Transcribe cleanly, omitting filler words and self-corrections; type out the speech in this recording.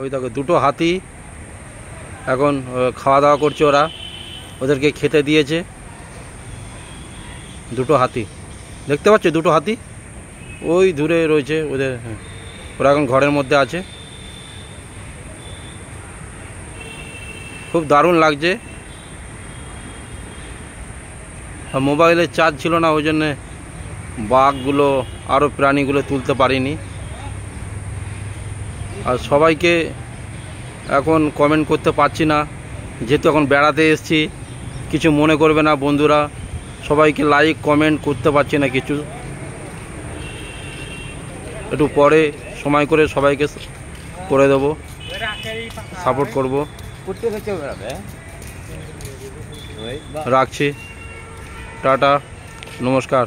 ওই দেখো দুটো হাতি এখন খাওয়া দাওয়া করছে, ওরা ওদেরকে খেতে দিয়েছে। দুটো হাতি দেখতে পাচ্ছ, দুটো হাতি ওই দূরে রয়েছে ওদের, ওরা এখন ঘরের মধ্যে আছে। খুব দারুণ লাগছে। মোবাইলের চার্জ ছিল না, ওই জন্যে বাঘগুলো আরও প্রাণীগুলো তুলতে পারিনি। আর সবাইকে এখন কমেন্ট করতে পারছি না, যেহেতু এখন বেড়াতে এসেছি। কিছু মনে করবে না বন্ধুরা, সবাইকে লাইক কমেন্ট করতে পারছি না কিছু। একটু পরে সময় করে সবাইকে করে দেবো, সাপোর্ট করব। রাখছি, টাটা, নমস্কার।